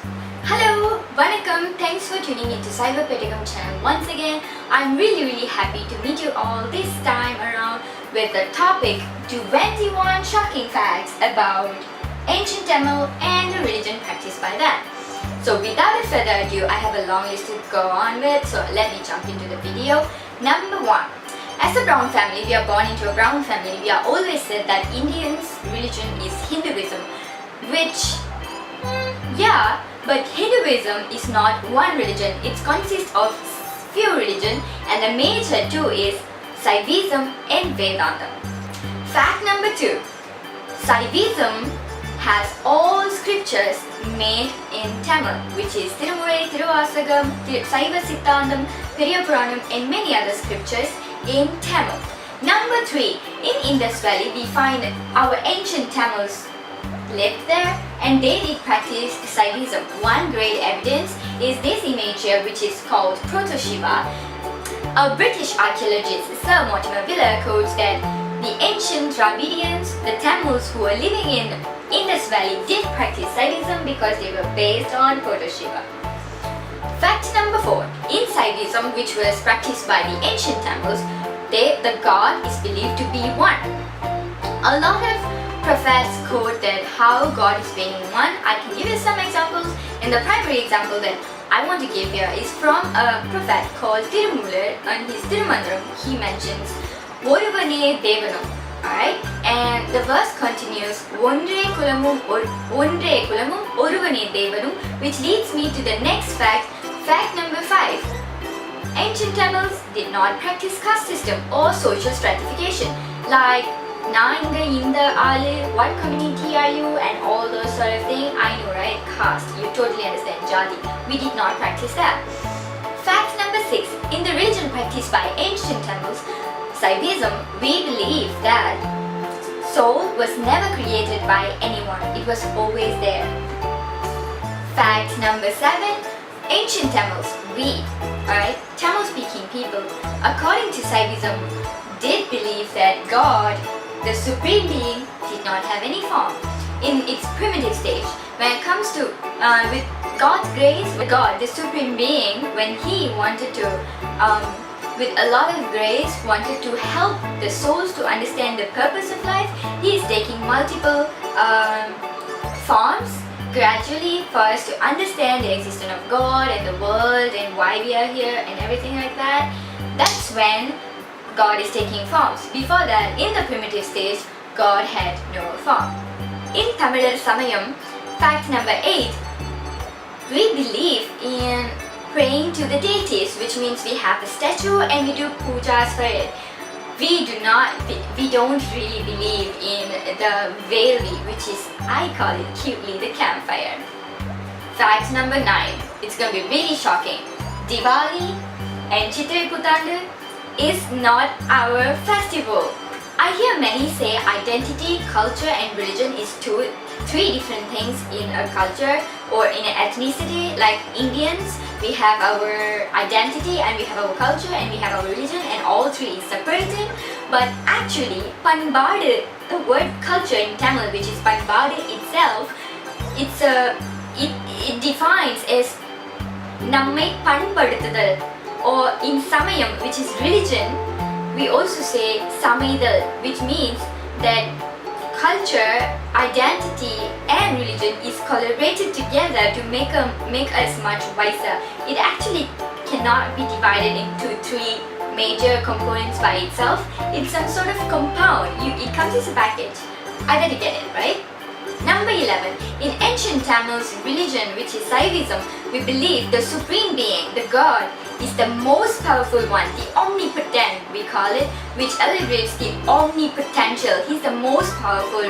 Hello, Vanakkam. Thanks for tuning into Cyber Petigam channel once again. I'm really happy to meet you all this time around with the topic 21 shocking facts about ancient Tamil and the religion practiced by them. So without further ado, I have a long list to go on with, so let me jump into the video. Number 1. As a brown family, we are born into a brown family. We are always said that Indians' religion is Hinduism, which, yeah, but Hinduism is not one religion. It consists of few religions, and the major two is Saivism and Vedanta. Fact number 2. Saivism has all scriptures made in Tamil, which is Tirumurai, Tiruvasagam, Saiva Siddhantam, Periyapuranam, and many other scriptures in Tamil. Number 3. In Indus Valley, we find our ancient Tamils lived there and they did practice Saivism. One great evidence is this image here, which is called Proto-Shiva. A British archaeologist, Sir Mortimer Wheeler, quotes that the ancient Dravidians, the Tamils who were living in Indus Valley, did practice Saivism because they were based on Proto-Shiva. Fact number 4. In Saivism, which was practiced by the ancient Tamils, the god is believed to be one. A lot of prophets quote that how God is being one. I can give you some examples, and the primary example that I want to give here is from a prophet called Tirumular, and his Tirumandram he mentions Oruvane Devanam. Alright, and the verse continues Ondre Kulamum Oruvane Devanum, which leads me to the next fact, fact number 5. Ancient Tamils did not practice caste system or social stratification like what community are you and all those sort of thing. I know, right? Caste, you totally understand. Jati, we did not practice that. Fact number 6. In the religion practiced by ancient Tamils, Saivism, we believe that soul was never created by anyone. It was always there. Fact number 7. Ancient Tamils, alright, Tamil speaking people, according to Saivism, did believe that God, the Supreme Being, did not have any form. In its primitive stage, when it comes to, with God's grace, God, the Supreme Being, when He wanted to, with a lot of grace, wanted to help the souls to understand the purpose of life, He is taking multiple forms gradually for us to understand the existence of God and the world and why we are here and everything like that. That's when God is taking forms. Before that, in the primitive stage, God had no form. In Tamil Samayam, fact number 8, we believe in praying to the deities, which means we have a statue and we do pujas for it. We don't really believe in the Veli, which is, I call it cutely, the campfire. Fact number 9, it's going to be really shocking. Diwali and Chitrai Puthandu is not our festival. I hear many say identity, culture and religion is three different things in a culture or in an ethnicity. Like Indians, we have our identity and we have our culture and we have our religion, and all three is separated. But actually, Panbadu, the word culture in Tamil, which is Panbadu itself, it defines as Nammai Panpaduthuthal, or in Samayam, which is religion, we also say Samaidal, which means that culture, identity and religion is collaborated together to make us much wiser. It actually cannot be divided into three major components by itself. It's some sort of compound. It comes as a package. I bet you get it, right? Number 11. In ancient Tamil's religion, which is Saivism, we believe the Supreme Being, the God, is the most powerful one, the omnipotent we call it, which celebrates the omnipotential. He's the most powerful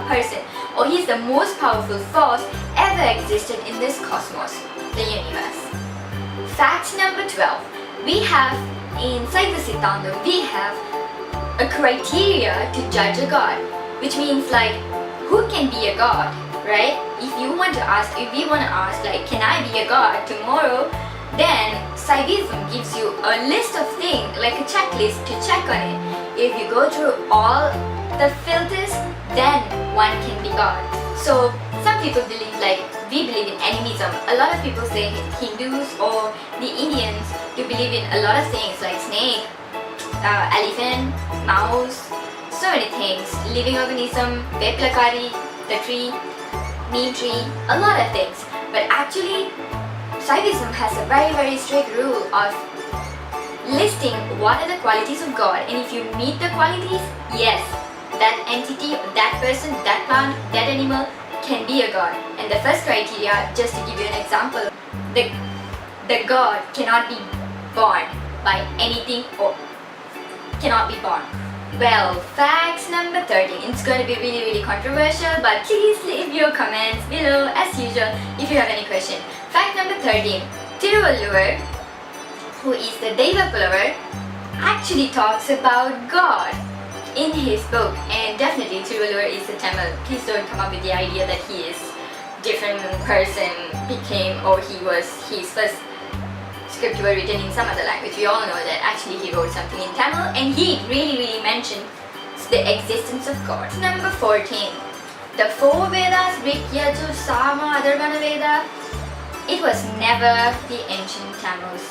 person, or he's the most powerful force ever existed in this cosmos, the universe. Fact number 12. We have, in Saiva Siddhantam, we have a criteria to judge a god, which means like, who can be a god, right? If we want to ask, like, can I be a god tomorrow? Then Saivism gives you a list of things, like a checklist to check on it. If you go through all the filters, then one can be God. So some people believe like we believe in animism. A lot of people say Hindus or the Indians do believe in a lot of things like snake, elephant, mouse, so many things. Living organism, Veplakari, the tree, neem tree, a lot of things. But actually, Saivism has a very strict rule of listing what are the qualities of God, and if you meet the qualities, yes, that entity, that person, that plant, that animal can be a god. And the first criteria, just to give you an example, the god cannot be born by anything or cannot be born. Well, facts number 13. It's going to be really controversial, but please leave your comments below as usual if you have any question. Fact number 13. Tiruvalluvar, who is the Deva Pullavar, actually talks about God in his book, and definitely Tiruvalluvar is a Tamil. Please don't come up with the idea that he is different person became, or he was his first script were written in some other language. We all know that actually he wrote something in Tamil, and he really mentioned the existence of God. Number 14. The four Vedas, Rig, Yajur, Sama, Atharvana Veda, it was never the ancient Tamil's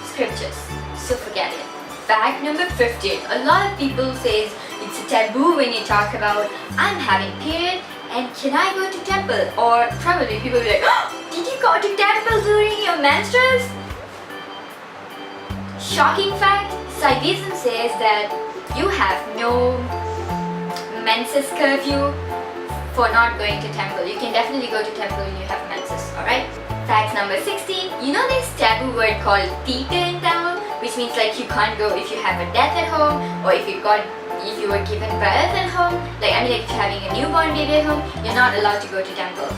scriptures, so forget it. Fact number 15. A lot of people says it's a taboo when you talk about I'm having period and can I go to temple, or probably people will be like, oh, did you go to temple during your menstruals? Shocking fact, Saivism says that you have no menses curfew for not going to temple. You can definitely go to temple when you have menses, alright? Fact number 16. You know this taboo word called Theta in Tamil, which means like you can't go if you have a death at home, or if you were given birth at home, like if you're having a newborn baby at home, you're not allowed to go to temple.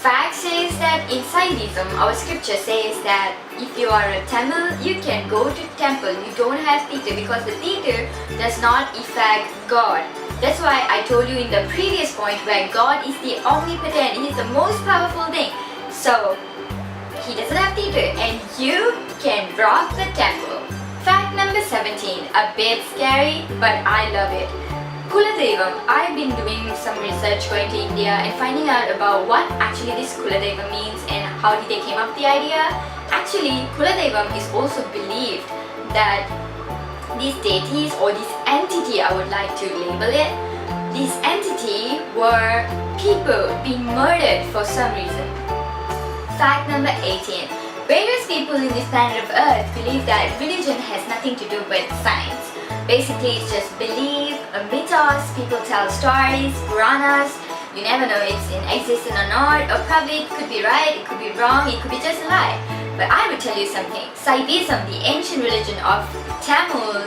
Fact says that in Saivism, our scripture says that if you are a Tamil, you can go to temple. You don't have Theta, because the Theta does not affect God. That's why I told you in the previous point where God is the omnipotent, He is the most powerful thing. So, He doesn't have Theta, and you can rock the temple. Fact number 17, a bit scary, but I love it. Kuladevam. I've been doing some research going to India and finding out about what actually this Kuladevam means and how did they came up with the idea. Actually, Kuladevam is also believed that these deities, or this entity, I would like to label it, this entity were people being murdered for some reason. Fact number 18. Various people in this planet of Earth believe that religion has nothing to do with science. Basically, it's just belief, a mythos, people tell stories, Puranas, you never know it's in existence or not, or probably it could be right, it could be wrong, it could be just a lie. But I will tell you something. Saivism, the ancient religion of Tamil,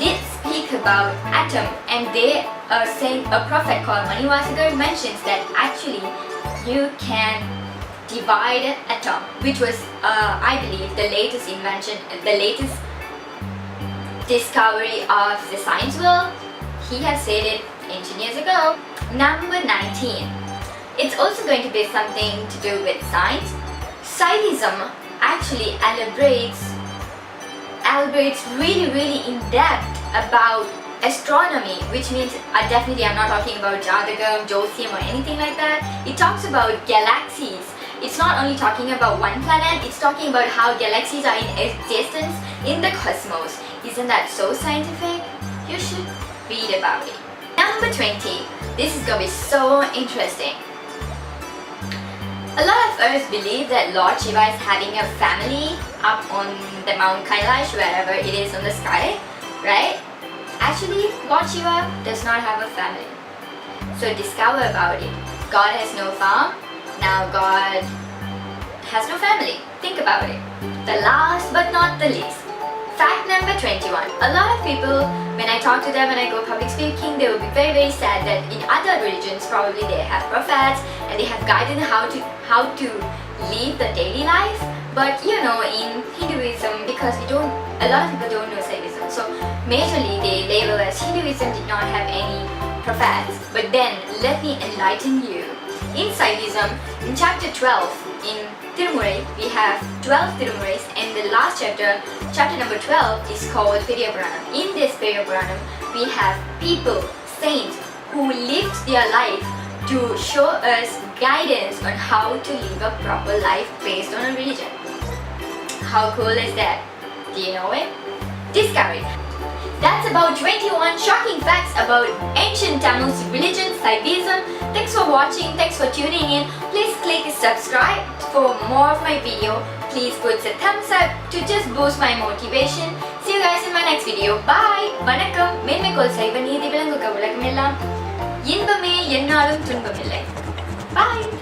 did speak about atom, and they are saying a prophet called Manivasagar mentions that actually you can divide an atom, which was, I believe, the latest invention, the latest discovery of the science world. He has said it ancient years ago. Number 19. It's also going to be something to do with science. Saivism actually elaborates really in depth about astronomy, which means definitely I'm not talking about Jadagam, Josiam or anything like that. It talks about galaxies. It's not only talking about one planet, it's talking about how galaxies are in existence in the cosmos. Isn't that so scientific? You should read about it. Number 20. This is gonna be so interesting. A lot of us believe that Lord Shiva is having a family up on the Mount Kailash, wherever it is on the sky, right? Actually, Lord Shiva does not have a family. So discover about it. God has no farm. Now God has no family. Think about it. The last but not the least. Fact number 21. A lot of people, when I talk to them, when I go public speaking, they will be very sad that in other religions probably they have prophets and they have guided how to live the daily life. But you know, in Hinduism, because a lot of people don't know Saivism, so majorly they label as Hinduism did not have any prophets. But then let me enlighten you. In Saivism, in chapter 12, in Tirumurai, we have 12 Tirumurais, and the last chapter number 12 is called Periyapuranam. In this Periyapuranam, we have people, saints, who lived their life to show us guidance on how to live a proper life based on a religion. How cool is that? Do you know it? Discover it. That's about 21 shocking facts about ancient Tamil religion, Saivism. Thanks for watching. Thanks for tuning in. Please click subscribe for more of my video. Please put a thumbs up to just boost my motivation. See you guys in my next video. Bye. Vanakkam. Menmekol saiva neethi vilanguka ulagam ellam. இன்பமே என்னாலும் துன்பமில்லை. Bye.